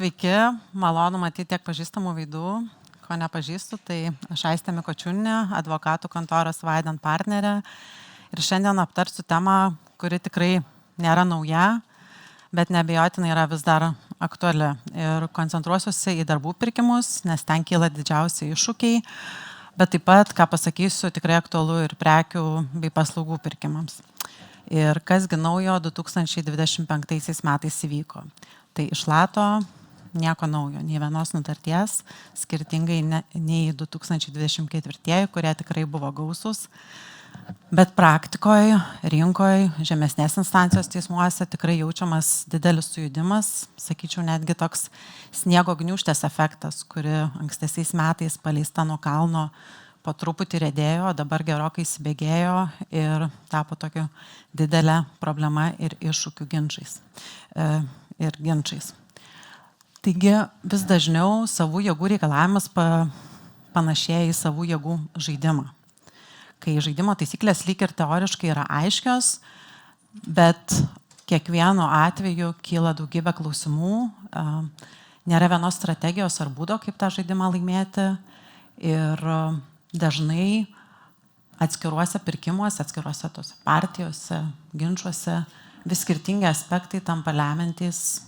Sveiki, malonu matyti tiek pažįstamų veidų, ko nepažįstu, tai aš Aistė Mikočiūnė, advokatų kontoros Vaidant partnerė. Ir šiandien aptarsiu temą, kuri tikrai nėra nauja, bet neabejotinai yra vis dar aktuali. Ir koncentruosiuosi į darbų pirkimus, nes ten kyla didžiausi iššūkiai, bet taip pat, ką pasakysiu, tikrai aktualu ir prekių bei paslaugų pirkimams. Ir kasgi naujo 2025 metais įvyko. Tai iš lato nieko naujo, nei vienos nutarties, skirtingai nei 2024, kurie tikrai buvo gausus. Bet praktikoje, rinkoje, žemesnės instancijos teismuose tikrai jaučiamas didelis sujudimas, sakyčiau netgi toks sniego gniūžtės efektas, kuri ankstesiais metais paleista nuo kalno po truputį riedėjo, dabar gerokai įsibėgėjo ir tapo tokiu didelė problema ir iššūkių ginčais. Taigi vis dažniau savų jėgų reikalavimas panašėja į savų jėgų žaidimą. Kai žaidimo taisyklės lyg ir teoriškai yra aiškios, bet kiekvienu atveju kyla daugybė klausimų, nėra vienos strategijos ar būdo, kaip tą žaidimą laimėti ir dažnai atskiruose pirkimuose, atskiruose tos partijose, ginčiuose vis skirtingi aspektai tampa lemiantys,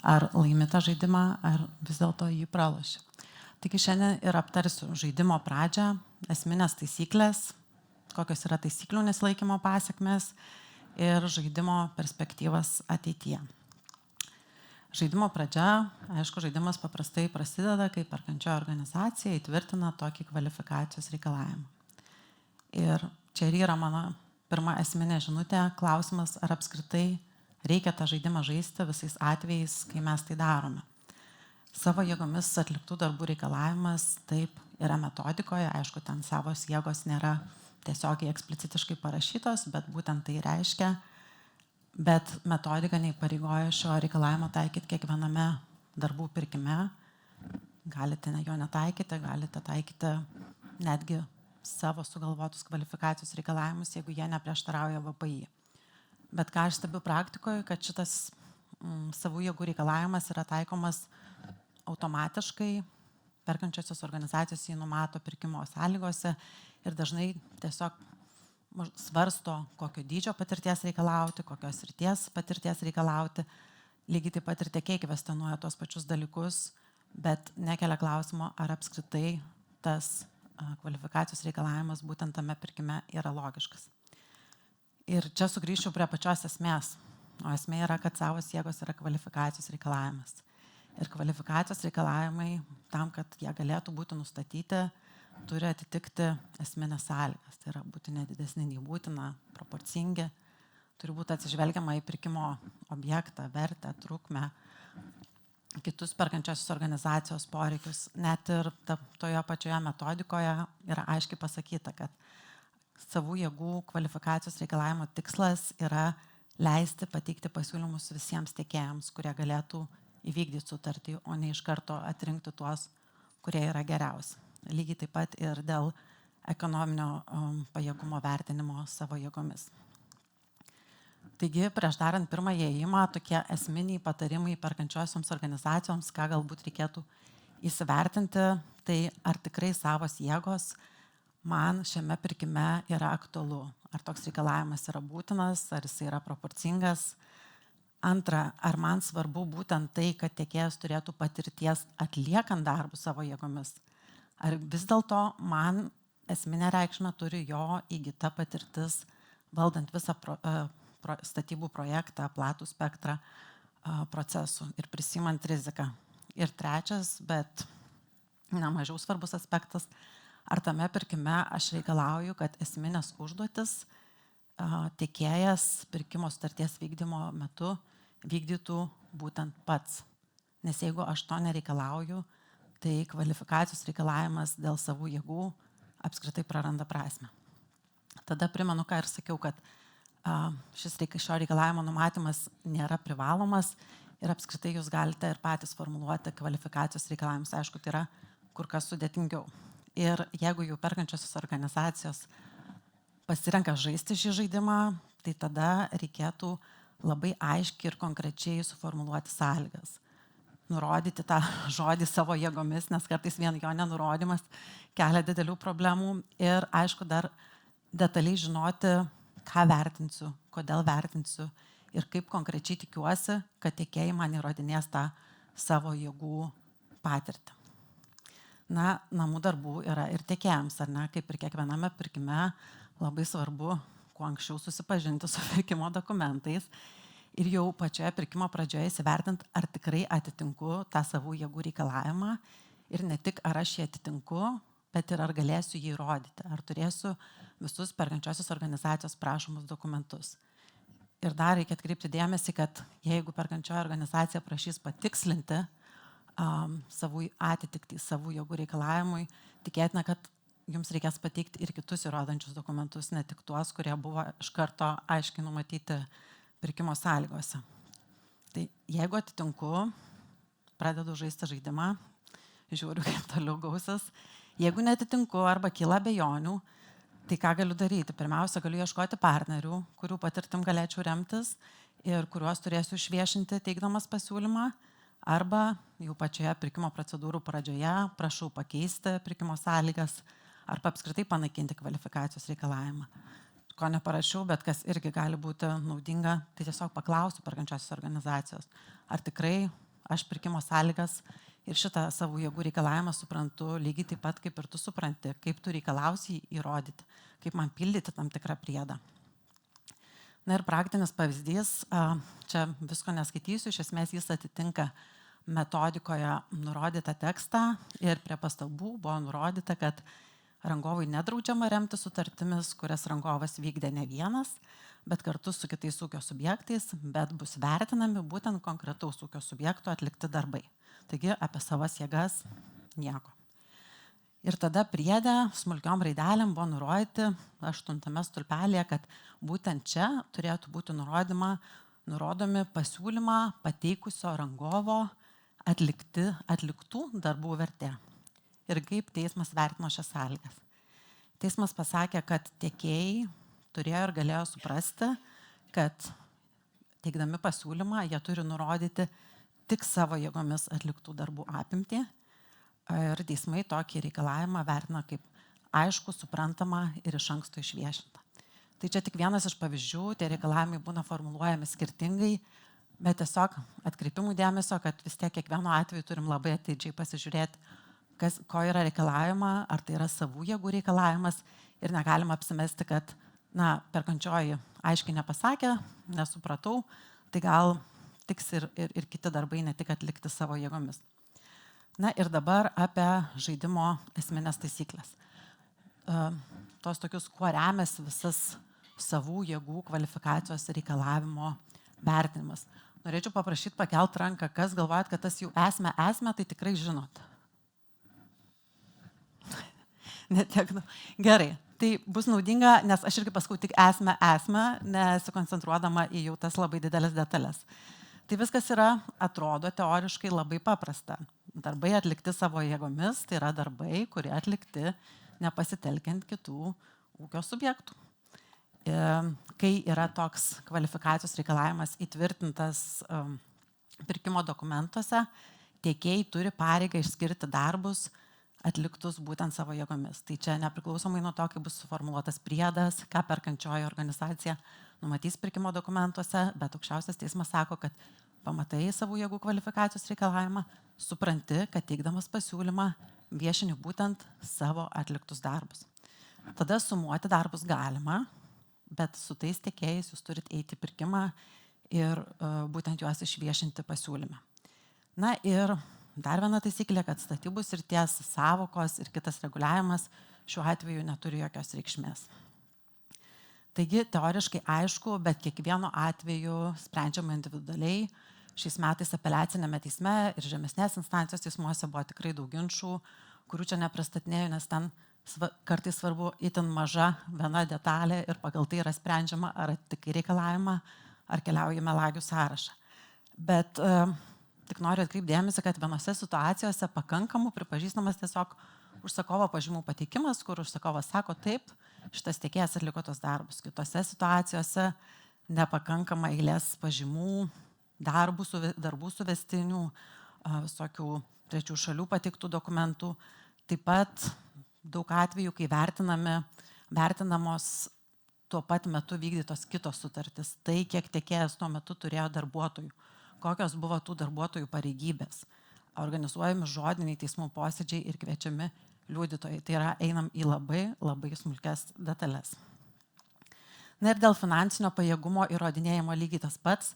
ar laimi tą žaidimą, ar vis dėlto jį praloši. Taigi šiandien ir aptarsiu žaidimo pradžią, esminės taisyklės, kokios yra taisyklių nesilaikymo pasekmės ir žaidimo perspektyvas ateityje. Žaidimo pradžia, aišku, žaidimas paprastai prasideda, kai perkančioji organizacija įtvirtina tokį kvalifikacijos reikalavimą. Ir čia ir yra mano pirma esminė žinutė, klausimas, ar apskritai reikia tą žaidimą žaisti visais atvejais, kai mes tai darome. Savo jėgomis atliktų darbų reikalavimas taip yra metodikoje, aišku, ten savos jėgos nėra tiesiogiai eksplicitiškai parašytos, bet būtent tai reiškia, bet metodika neįpareigoja šio reikalavimo taikyti kiekviename darbų pirkime. Galite jo netaikyti, galite taikyti netgi savo sugalvotus kvalifikacijos reikalavimus, jeigu jie neprieštarauja VPI. Bet ką aš stebiu praktikoje, kad šitas savų jėgų reikalavimas yra taikomas automatiškai, perkančiosios organizacijos jį numato pirkimo sąlygose ir dažnai tiesiog svarsto, kokio dydžio patirties reikalauti, kokios srities patirties reikalauti. Lygiai taip pat ir tiekėjai kvestionuoja tos pačius dalykus, bet nekelia klausimo, ar apskritai tas kvalifikacijos reikalavimas būtent tame pirkime yra logiškas. Ir čia sugrįžčiau prie pačios esmės. O esmė yra, kad savos jėgos yra kvalifikacijos reikalavimas. Ir kvalifikacijos reikalavimai tam, kad jie galėtų būti nustatyti, turi atitikti esminės sąlygas. Tai yra būti nedidesni nei būtina, proporcingi. Turi būti atsižvelgiama į pirkimo objektą, vertę, trukmę, kitus perkančiosios organizacijos poreikius. Net ir toje pačioje metodikoje yra aiškiai pasakyta, kad savų jėgų kvalifikacijos reikalavimo tikslas yra leisti pateikti pasiūlymus visiems tiekėjams, kurie galėtų įvykdyti sutartį, o ne iš karto atrinkti tuos, kurie yra geriausi. Lygiai taip pat ir dėl ekonominio pajėgumo vertinimo savo jėgomis. Taigi, prieš darant pirmąjį ėjimą, tokie esminiai patarimai perkančiosioms organizacijoms, ką galbūt reikėtų įsivertinti, tai ar tikrai savos jėgos man šiame pirkime yra aktualu. Ar toks reikalavimas yra būtinas, ar jis yra proporcingas. Antra, ar man svarbu būtent tai, kad tiekėjas turėtų patirties atliekant darbus savo jėgomis. Ar vis dėlto man esminę reikšmę turi jo įgyta patirtis valdant visą statybų projektą, platų spektrą procesų ir prisimant riziką. Ir trečias, bet nemažiau svarbus aspektas, ar tame pirkime aš reikalauju, kad esminės užduotis tiekėjas pirkimo sutarties vykdymo metu vykdytų būtent pats. Nes jeigu aš to nereikalauju, tai kvalifikacijos reikalavimas dėl savų jėgų apskritai praranda prasmę. Tada primenu, ką ir sakiau, kad šio reikalavimo numatymas nėra privalomas ir apskritai jūs galite ir patys formuluoti kvalifikacijos reikalavimus. Aišku, tai yra kur kas sudėtingiau. Ir jeigu jau perkančiosios organizacijos pasirenka žaisti šį žaidimą, tai tada reikėtų labai aiškiai ir konkrečiai suformuluoti sąlygas. nurodyti tą žodį savo jėgomis, nes kartais vien jo nenurodymas kelia didelių problemų. Ir aišku, dar detaliai žinoti, ką vertinsiu, kodėl vertinsiu ir kaip konkrečiai tikiuosi, kad tiekėjai man įrodinės tą savo jėgų patirtį. Na, namų darbų yra ir tiekėjams, ar ne, kaip ir kiekviename pirkime labai svarbu kuo anksčiau susipažinti su pirkimo dokumentais ir jau pačioje pirkimo pradžioje įsivertinti, ar tikrai atitinku tą savų jėgų reikalavimą ir ne tik ar aš jį atitinku, bet ir ar galėsiu jį įrodyti, ar turėsiu visus perkančiosios organizacijos prašomus dokumentus. Ir dar reikia atkreipti dėmesį, kad jeigu perkančioji organizacija prašys patikslinti savų atitikti savų jėgų reikalavimui, tikėtina, kad jums reikės pateikti ir kitus įrodančius dokumentus, ne tik tuos, kurie buvo iš karto aiškiai numatyti pirkimo sąlygose. Tai jeigu atitinku, pradedu žaisti žaidimą, žiūriu, kaip toliau gausis. Jeigu netitinku arba kyla abejonių, tai ką galiu daryti? Pirmiausia, galiu ieškoti partnerių, kurių patirtim galėčiau remtis ir kuriuos turėsiu išviešinti teikdamas pasiūlymą, arba jau pačioje pirkimo procedūrų pradžioje prašau pakeisti pirkimo sąlygas arba apskritai panaikinti kvalifikacijos reikalavimą. Ko neparašiau, bet kas irgi gali būti naudinga, tai tiesiog paklausiu perkančiosios organizacijos, ar tikrai aš pirkimo sąlygas ir šitą savo jėgų reikalavimą suprantu lygiai taip pat, kaip ir tu supranti, kaip tu reikalausi įrodyti, kaip man pildyti tam tikrą priedą. Na ir praktinis pavyzdys, čia visko neskaitysiu, iš esmės jis atitinka metodikoje nurodytą tekstą ir prie pastabų buvo nurodyta, kad rangovui nedraudžiama remti sutartimis, kurias rangovas vykdė ne vienas, bet kartu su kitais ūkio subjektais, bet bus vertinami būtent konkretaus ūkio subjekto atlikti darbai. Taigi apie savas jėgas nieko. Ir tada priede smulkiom raidelėm buvo nurodyti 8 stulpelėje, kad būtent čia turėtų būti nurodomi pasiūlymą pateikusio rangovo atliktų darbų vertė. Ir kaip teismas vertino šias sąlygas. Teismas pasakė, kad tiekėjai turėjo ir galėjo suprasti, kad teikdami pasiūlymą jie turi nurodyti tik savo jėgomis atliktų darbų apimtį ir teismai tokį reikalavimą vertina kaip aišku, suprantama ir iš anksto išviešinta. Tai čia tik vienas iš pavyzdžių, tie reikalavimai būna formuluojami skirtingai, bet tiesiog atkreipimų dėmesio, kad vis tiek kiekvienu atveju turim labai atidžiai pasižiūrėti, ko yra reikalavima, ar tai yra savų jėgų reikalavimas ir negalima apsimesti, kad perkančioji aiškiai nepasakė, nesupratau, tai gal tiks ir kiti darbai, ne tik atlikti savo jėgomis. Na ir dabar apie žaidimo esminės taisyklės. Tos tokius, kuo remiasi visas savų jėgų kvalifikacijos reikalavimo vertinimas. Norėčiau paprašyti pakelt ranką, kas galvojat, kad tas jų esmę, tai tikrai žinot. Gerai, tai bus naudinga, nes aš irgi pasakau tik esmę, nesikoncentruodama į jau tas labai didelės detalės. Tai viskas atrodo teoriškai labai paprasta. Darbai atlikti savo jėgomis, tai yra darbai, kurie atlikti nepasitelkiant kitų ūkio subjektų. Kai yra toks kvalifikacijos reikalavimas įtvirtintas pirkimo dokumentuose, tiekėjai turi pareigą išskirti darbus atliktus būtent savo jėgomis. Tai čia nepriklausomai nuo to, kaip bus suformuluotas priedas, ką perkančioji organizacija numatys pirkimo dokumentuose, bet aukščiausias teismas sako, kad pamatai savų jėgų kvalifikacijos reikalavimą, supranti, kad teikdamas pasiūlymą viešini būtent savo atliktus darbus. Tada sumuoti darbus galima, bet su tais tiekėjais jūs turit eiti į pirkimą ir būtent juos išviešinti pasiūlymą. Na ir dar viena taisyklė, kad statybų srities sąvokos ir kitas reguliavimas šiuo atveju neturi jokios reikšmės. Taigi, teoriškai aišku, bet kiekvieno atveju sprendžiama individualiai. Šiais metais apeliacinėme teisme ir žemesnės instancijos teismuose buvo tikrai daug ginčų, kurių čia nepristatinėjau, nes ten kartais svarbu itin maža viena detalė ir pagal tai yra sprendžiama, ar atitinka reikalavimą, ar keliauja į melagių sąrašą. Bet tik noriu atkreipdėmėsi, kad vienose situacijose pakankamų pripažįstamas tiesiog užsakovo pažymų pateikimas, kur užsakovas sako taip, šitas tiekėjas atliko tos darbus. Kitose situacijose nepakankama eilės pažymų, darbų suvestinių, visokių trečių šalių pateiktų dokumentų. Taip pat daug atvejų, kai vertinamos tuo pat metu vykdytos kitos sutartys. Tai, kiek tiekėjas tuo metu turėjo darbuotojų, kokios buvo tų darbuotojų pareigybės, organizuojami žodiniai teismų posėdžiai ir kviečiami liudytojai. Tai yra, einam į labai, labai smulkes detalės. Na ir dėl finansinio pajėgumo įrodinėjimo lygiai tas pats.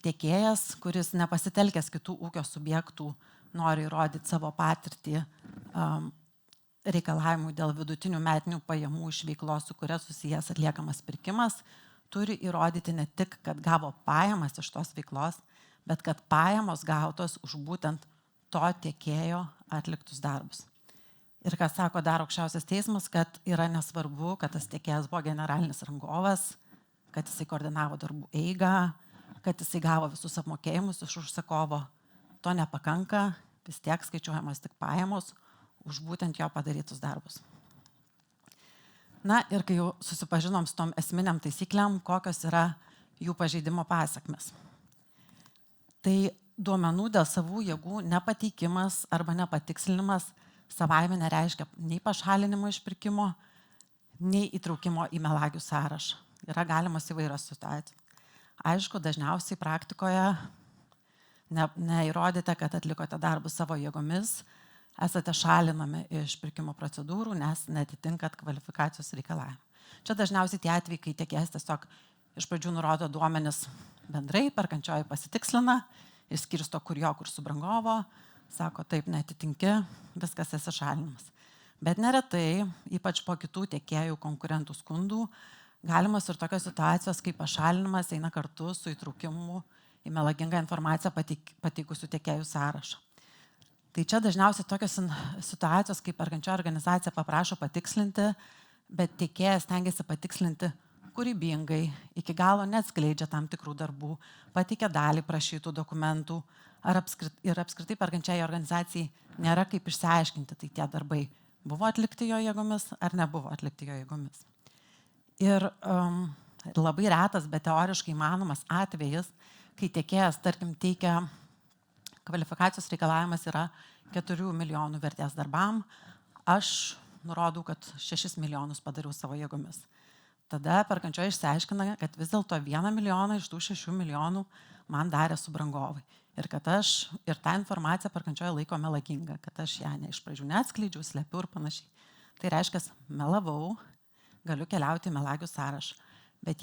Tiekėjas, kuris nepasitelkęs kitų ūkio subjektų, nori įrodyti savo patirtį reikalavimų dėl vidutinių metinių pajamų iš veiklos, su kuria susijęs atliekamas pirkimas, turi įrodyti ne tik, kad gavo pajamas iš tos veiklos, bet kad pajamos gautos už būtent to tiekėjo atliktus darbus. Ir ką sako dar aukščiausias teismas, kad yra nesvarbu, kad tas tiekėjas buvo generalinis rangovas, kad jisai koordinavo darbų eigą, kad jisai gavo visus apmokėjimus iš užsakovo. To nepakanka, vis tiek skaičiuojamos tik pajamos už būtent jo padarytus darbus. Na ir kai jau susipažinom su tom esminiam taisyklėm, kokios yra jų pažeidimo pasekmes. Tai duomenų dėl savų jėgų nepateikimas arba nepatikslinimas savaime nereiškia nei pašalinimo iš pirkimo, nei įtraukimo į melagių sąrašą. Yra galimos įvairios situacijos. Aišku, dažniausiai praktikoje neįrodėte, kad atlikote darbus savo jėgomis, esate šalinami iš pirkimo procedūrų, nes netitinkat kvalifikacijos reikalavimų. Čia dažniausiai tie atvejai, kai tiekėjas tiesiog iš pradžių nurodo duomenis bendrai, perkančioji pasitikslina, išskirsto kur jo, kur subrangovo, sako, taip netitinki, viskas esi šalinimas. Bet neretai, ypač po kitų tiekėjų konkurentų skundų, galimas ir tokios situacijos, kai pašalinimas eina kartu su įtraukimu į melagingą informaciją pateikusių tiekėjų sąrašą. Tai čia dažniausiai tokios situacijos, kai perkančioji organizacija paprašo patikslinti, bet tiekėjas stengiasi patikslinti kūrybingai, iki galo neatskleidžia tam tikrų darbų, pateikia dalį prašytų dokumentų, ir apskritai perkančiai organizacijai nėra kaip išsiaiškinti, tai tie darbai buvo atlikti jo jėgomis ar nebuvo atlikti jo jėgomis. Ir labai retas, bet teoriškai įmanomas atvejis, kai tiekėjas, tarkim, teikia kvalifikacijos reikalavimas yra 4 milijonų vertės darbam, aš nurodau, kad 6 milijonus padariau savo jėgomis. Tada perkančioji išsiaiškina, kad vis dėlto 1 milijoną iš tų 6 milijonų man darė subrangovai. Ir kad aš ir tą informaciją perkančioji laiko melaginga, kad aš ją iš pradžių neatskleidžiau, slepiu ir panašiai. Tai reiškia, melavau, galiu keliauti į melagių sąrašą. Bet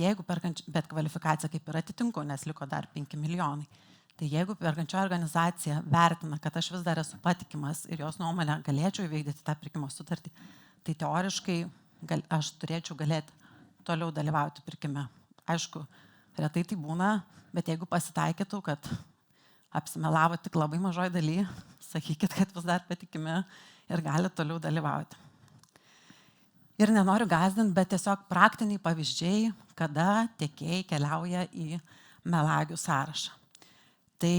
kvalifikacija kaip ir atitinku, nes liko dar 5 milijonai. Tai jeigu perkančioji organizacija vertina, kad aš vis dar esu patikimas ir jos nuomonę galėčiau įvykdyti tą pirkimo sutartį, tai teoriškai aš turėčiau galėti toliau dalyvauti pirkime. Aišku, retai tai būna, bet jeigu pasitaikytų, kad apsimelavo tik labai mažoj daly, sakykit, kad vis dar patikimi ir gali toliau dalyvauti. Ir nenoriu gąsdinti, bet tiesiog praktiniai pavyzdžiai, kada tiekėjai keliauja į melagių sąrašą. Tai,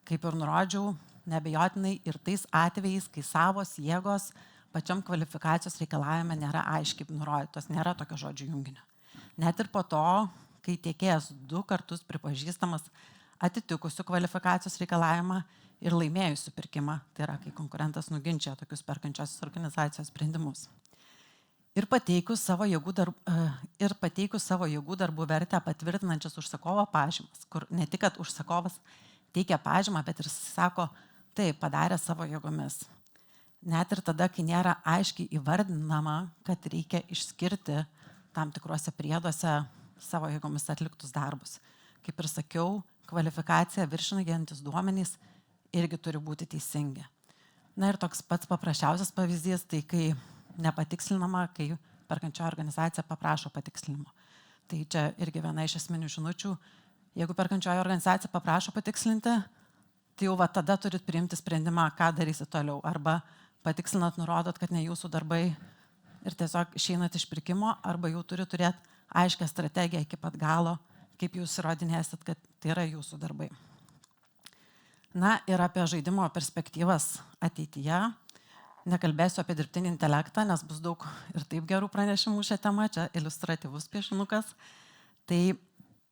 kaip ir nurodžiau, neabejotinai ir tais atvejais, kai savos jėgos pačiam kvalifikacijos reikalavime nėra aiškiai nurodytos, nėra tokio žodžių junginio. Net ir po to, kai tiekėjas 2 kartus pripažįstamas atitikusių kvalifikacijos reikalavimą ir laimėjusių pirkimą, tai yra, kai konkurentas nuginčia tokius perkančiosios organizacijos sprendimus. Ir pateikus savo jėgų darbų vertę patvirtinančias užsakovo pažymas, kur ne tik, kad užsakovas teikia pažymą, bet ir sako, taip, padarė savo jėgomis. Net ir tada, kai nėra aiškiai įvardinama, kad reikia išskirti tam tikruose prieduose savo jėgomis atliktus darbus. Kaip ir sakiau, kvalifikacija viršinantys duomenys irgi turi būti teisingi. Na ir toks pats paprasčiausias pavyzdys, tai kai nepatikslinama, kai perkančioji organizacija paprašo patikslinimo. Tai čia irgi viena iš esminių žinučių. Jeigu perkančioji organizacija paprašo patikslinti, tai jau tada turit priimti sprendimą, ką darysit toliau. Arba patikslinat, nurodot, kad ne jūsų darbai ir tiesiog išeinat iš pirkimo, arba jau turi turėti aiškę strategiją iki pat galo, kaip jūs įrodinėsit, kad tai yra jūsų darbai. Na ir apie žaidimo perspektyvas ateityje. Nekalbėsiu apie dirbtinį intelektą, nes bus daug ir taip gerų pranešimų šią temą, čia iliustratyvus piešinukas. Tai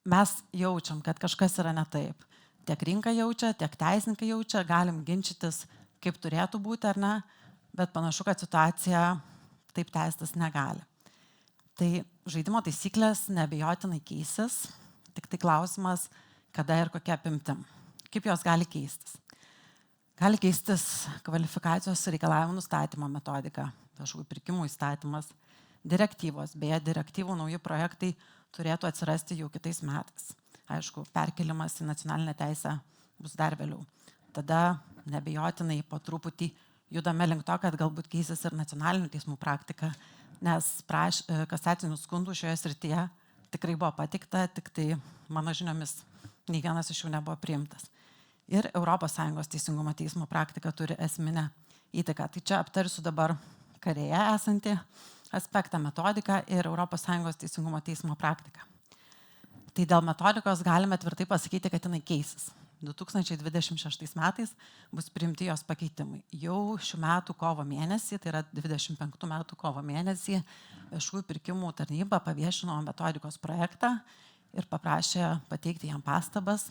mes jaučiam, kad kažkas yra ne taip. tiek rinka jaučia, tiek teisininkai jaučia, galim ginčytis, kaip turėtų būti ar ne, bet panašu, kad situacija taip tęstis negali. Tai žaidimo taisyklės neabejotinai keisis, tik tai klausimas, kada ir kokia apimtim. Kaip jos gali keistis? Gali keistis kvalifikacijos reikalavimų nustatymo metodika, viešųjų pirkimų įstatymas, direktyvos, beje, direktyvų nauji projektai turėtų atsirasti jau kitais metais. Aišku, perkelimas į nacionalinę teisę bus dar vėliau. Tada neabejotinai po truputį judame link to, kad galbūt keisis ir nacionalinių teismų praktika, nes kasacinių skundų šioje srityje tikrai buvo pateikta, tik tai mano žiniomis nei vienas iš jų nebuvo priimtas. Ir ES teisingumo teismo praktika turi esminę įtaką. Tai čia aptarsiu dabar karėje esantį aspektą, metodiką ir ES teisingumo teismo praktiką. Tai dėl metodikos galime tvirtai pasakyti, kad jinai keisis. 2026 metais bus priimti jos pakeitimai. Jau šių metų kovo mėnesį, tai yra 25 metų kovo mėnesį, viešųjų pirkimų tarnyba paviešino metodikos projektą ir paprašė pateikti jam pastabas,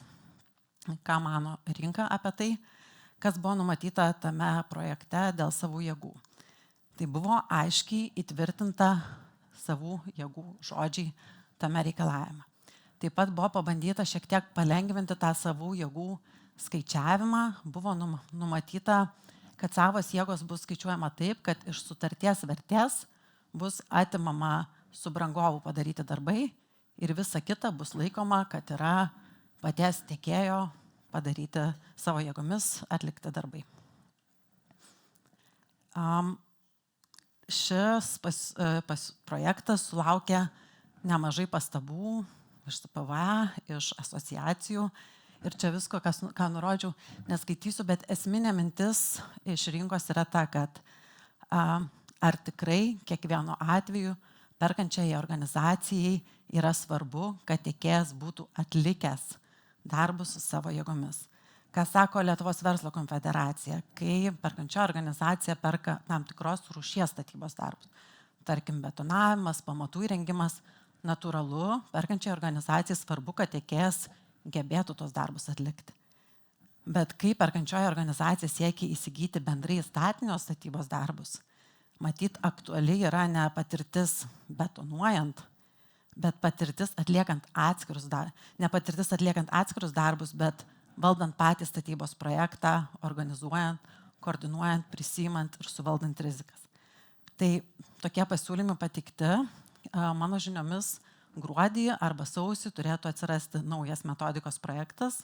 ką mano rinka apie tai, kas buvo numatyta tame projekte dėl savų jėgų. Tai buvo aiškiai įtvirtinta savų jėgų žodžiai tame reikalavime. Taip pat buvo pabandyta šiek tiek palengvinti tą savų jėgų skaičiavimą. Buvo numatyta, kad savos jėgos bus skaičiuojama taip, kad iš sutarties vertės bus atimama subrangovų padaryti darbai ir visa kita bus laikoma, kad yra paties tiekėjo padaryti savo jėgomis atlikti darbai. Šis projektas sulaukė nemažai pastabų iš PVA, iš asociacijų ir čia visko, ką nurodžiau, neskaitysiu, bet esminė mintis iš rinkos yra ta, kad ar tikrai kiekvieno atveju perkančiai organizacijai yra svarbu, kad tiekėjas būtų atlikęs darbus su savo jėgomis. Ką sako Lietuvos verslo konfederacija, kai perkančia organizacija perka tam tikros rūšies statybos darbus, tarkim betonavimas, pamatų įrengimas, natūralu, perkančiai organizacijai svarbu, kad tiekėjas gebėtų tos darbus atlikti. Bet kai perkančioji organizacija siekia įsigyti bendrai statinio statybos darbus, matyt, aktuali yra ne patirtis betonuojant, bet patirtis atliekant atskirus darbus, ne patirtis atliekant atskirus darbus, bet valdant patį statybos projektą, organizuojant, koordinuojant, prisimant ir suvaldant rizikas. Tai tokie pasiūlymai pateikti. Mano žiniomis gruodį arba sausį turėtų atsirasti naujas metodikos projektas,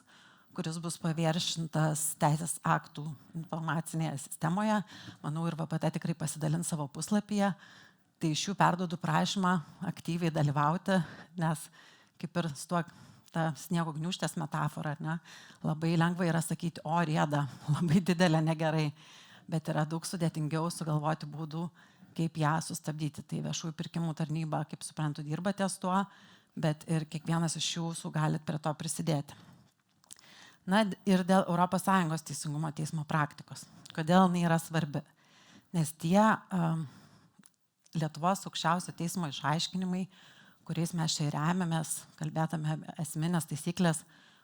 kuris bus paviešintas teisės aktų informacinėje sistemoje. Manau, ir VPT tikrai pasidalins savo puslapyje. Tai iš jų perduodu prašymą aktyviai dalyvauti, nes kaip ir su tuo ta sniego gniūžtės metafora, ne, labai lengva yra sakyti, o rieda, labai didelė, negerai, bet yra daug sudėtingiau sugalvoti būdų, kaip ją sustabdyti. Tai viešųjų pirkimų tarnyba, kaip suprantu, dirba ties tuo, bet ir kiekvienas iš jūsų galit prie to prisidėti. Na ir dėl ES teisingumo teismo praktikos. Kodėl jinai yra svarbi? Nes tie Lietuvos aukščiausio teismo išaiškinimai, kuriais mes čia remiamės, kalbėtame esminės taisyklės,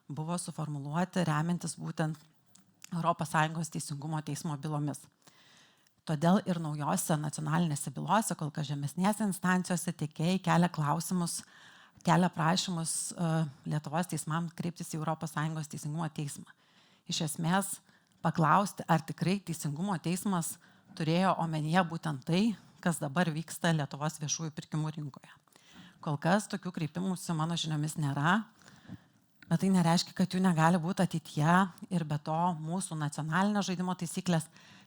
buvo suformuluoti remiantis būtent ES teisingumo teismo bylomis. Todėl ir naujose nacionalinėse bylose, kol kas žemesnėse instancijose tiekėjai kelia klausimus, kelia prašymus Lietuvos teismams kreiptis į ES teisingumo teismą. Iš esmės paklausti, ar tikrai teisingumo teismas turėjo omenyje būtent tai, kas dabar vyksta Lietuvos viešųjų pirkimų rinkoje. Kol kas tokių kreipimųsi mano žiniomis nėra, bet tai nereiškia, kad jų negali būti ateityje ir be to mūsų nacionalinio žaidimo taisyklės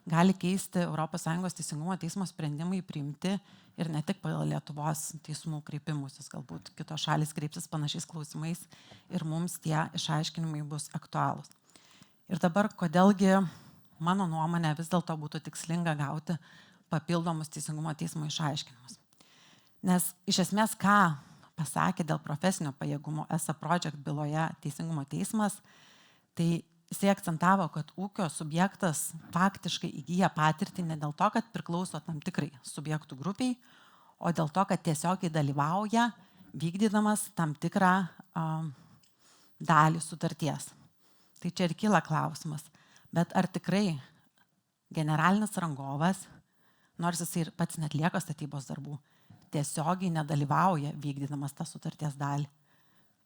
gali keisti ES teisingumo teismo sprendimai priimti ir ne tik pagal Lietuvos teismų kreipimusis, galbūt kitos šalys kreipsis panašiais klausimais ir mums tie išaiškinimai bus aktualūs. Ir dabar, kodėlgi mano nuomonė vis dėlto būtų tikslinga gauti papildomus teisingumo teismo išaiškinimus. Nes iš esmės, ką pasakė dėl profesinio pajėgumo ESA Project byloje teisingumo teismas, tai jisai akcentavo, kad ūkio subjektas faktiškai įgyja patirtį ne dėl to, kad priklauso tam tikrai subjektų grupiai, o dėl to, kad tiesiogiai dalyvauja vykdydamas tam tikrą dalį sutarties. Tai čia ir kyla klausimas. Bet ar tikrai generalinis rangovas, nors jis ir pats netlieka statybos darbų, tiesiogiai nedalyvauja vykdydamas tą sutarties dalį?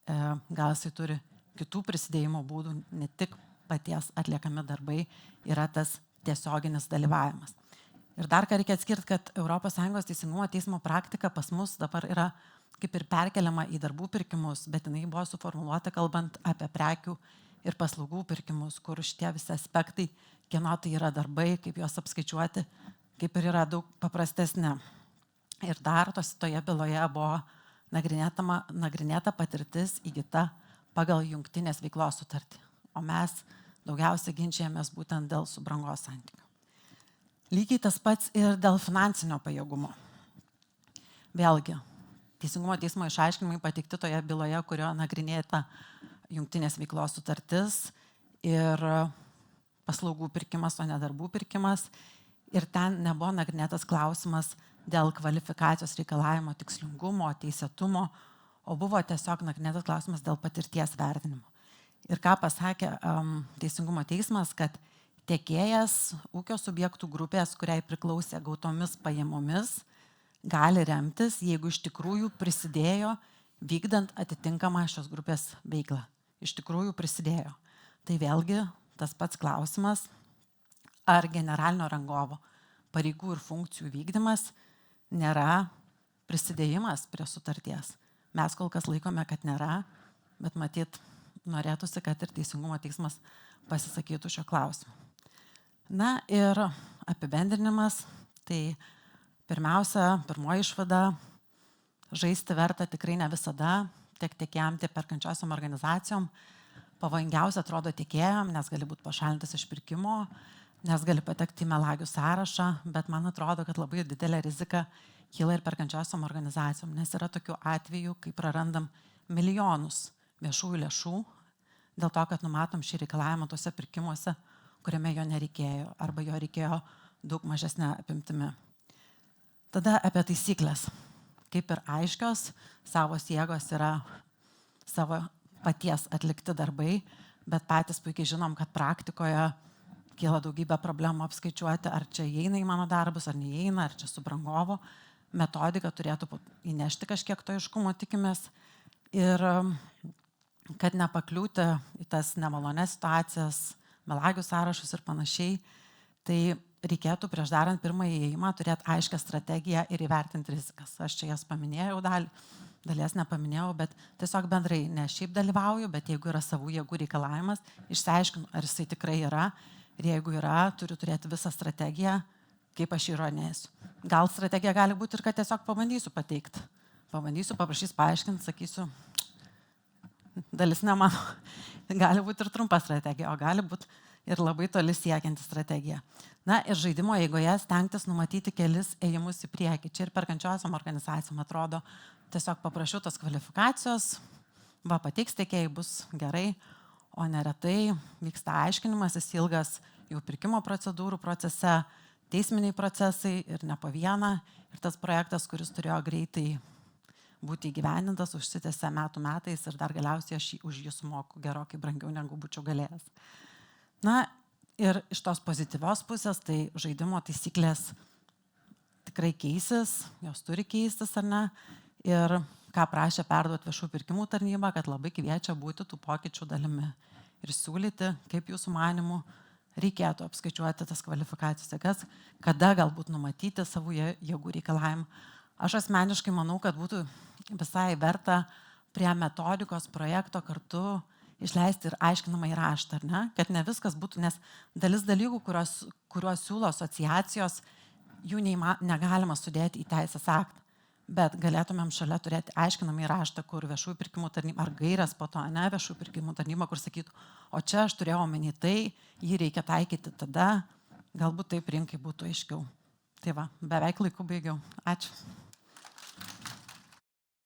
Gal jisai turi kitų prisidėjimo būdų, ne tik paties atliekami darbai, yra tas tiesioginis dalyvavimas. Ir dar ką reikia atskirti, kad ES teisingumo teismo praktika pas mus dabar yra kaip ir perkeliama į darbų pirkimus, bet jinai buvo suformuluota kalbant apie prekių ir paslaugų pirkimus, kur šitie visi aspektai, kieno tai yra darbai, kaip juos apskaičiuoti, kaip ir yra daug paprastesnė. Ir dar toje byloje buvo nagrinėta patirtis įgyta pagal jungtinės veiklos sutartį, o mes daugiausiai ginčijamės būtent dėl subrangos santykių. Lygiai tas pats ir dėl finansinio pajėgumo. Vėlgi, Teisingumo teismo išaiškinimai pateikti toje byloje, kurio nagrinėta jungtinės veiklos sutartis ir paslaugų pirkimas, o ne darbų pirkimas. Ir ten nebuvo nagrinėtas klausimas dėl kvalifikacijos reikalavimo tikslingumo, teisėtumo, o buvo tiesiog nagrinėtas klausimas dėl patirties vertinimo. Ir ką pasakė Teisingumo teismas, kad tiekėjas ūkio subjektų grupės, kuriai priklausė gautomis pajamomis, gali remtis, jeigu iš tikrųjų prisidėjo vykdant atitinkamą šios grupės veiklą. Iš tikrųjų prisidėjo. Tai vėlgi tas pats klausimas, ar generalinio rangovo pareigų ir funkcijų vykdymas nėra prisidėjimas prie sutarties. Mes kol kas laikome, kad nėra, bet matyt, norėtųsi, kad ir Teisingumo teismas pasisakytų šio klausimu. Na ir apibendrinimas, tai pirmiausia, pirmoji išvada, žaisti verta tikrai ne visada, tiek tiekėjam, tiek perkančiosiom organizacijom. Pavojingiausia atrodo tiekėjam, nes gali būti pašalintas iš pirkimo, nes gali patekti į melagių sąrašą, bet man atrodo, kad labai didelė rizika kyla ir perkančiosiom organizacijom, nes yra tokių atvejų, kai prarandam milijonus viešųjų lėšų dėl to, kad numatom šį reikalavimą tuose pirkimuose, kuriame jo nereikėjo arba jo reikėjo daug mažesnė apimtimi. Tada apie taisyklės. Kaip ir aiškios, savos jėgos yra savo paties atlikti darbai, bet patys puikiai žinom, kad praktikoje kyla daugybė problemų apskaičiuoti, ar čia įeina į mano darbus, ar neįeina, ar čia subrangovo. Metodika turėtų įnešti kažkiek to aiškumo, tikimės. Ir kad nepakliūti į tas nemalonės situacijas, melagių sąrašus ir panašiai, tai reikėtų prieš darant pirmąjį įėjimą turėti aiškę strategiją ir įvertinti rizikas. Aš čia jas paminėjau, dalies nepaminėjau, bet tiesiog bendrai ne šiaip dalyvauju, bet jeigu yra savų jėgų reikalavimas, išsiaiškinu, ar jisai tikrai yra ir jeigu yra, turiu turėti visą strategiją, kaip aš įrodinėsiu. Gal strategija gali būti ir kad tiesiog pabandysiu pateikti. Pabandysiu, paprašys paaiškinti, sakysiu, dalis ne mano. Gali būti ir trumpa strategija, o gali būti ir labai toli siekianti strategija. Na ir žaidimo eigoje stengtis numatyti kelis ėjimus į priekį. Čia ir perkančiosiom organizacijom atrodo, tiesiog paprašiau tos kvalifikacijos, pateiks tiekėjai, bus gerai, o neretai vyksta aiškinimas, jis ilgas jau pirkimo procedūrų procese, teisminiai procesai ir ne po vieną. Ir tas projektas, kuris turėjo greitai būti įgyvendintas, užsitęsė metais ir dar galiausiai aš už jį sumoku gerokai brangiau, negu būčiau galėjęs. Na ir iš tos pozityvios pusės, tai žaidimo taisyklės tikrai keisis, jos turi keistis ar ne. Ir ką prašė perduoti viešų pirkimų tarnybą, kad labai kviečia būti tų pokyčių dalimi ir siūlyti, kaip jūsų manimų reikėtų apskaičiuoti tas kvalifikacijos jėgas, kada galbūt numatyti savų jėgų reikalavimą. Aš asmeniškai manau, kad būtų visai verta prie metodikos projekto kartu išleisti ir aiškinamą įraštą, ar ne? Kad ne viskas būtų, nes dalis dalykų, kuriuos siūlo asociacijos, jų negalima sudėti į teisės aktą. Bet galėtumėm šalia turėti aiškinamą įraštą, kur viešųjų pirkimų tarnyba, ar gairias po to, ne viešųjų pirkimų tarnyba, kur sakytų, o čia aš turėjau omeny tai, jį reikia taikyti tada, galbūt taip rinkai būtų aiškiau. Tai va, beveik laiku baigiau. Ačiū.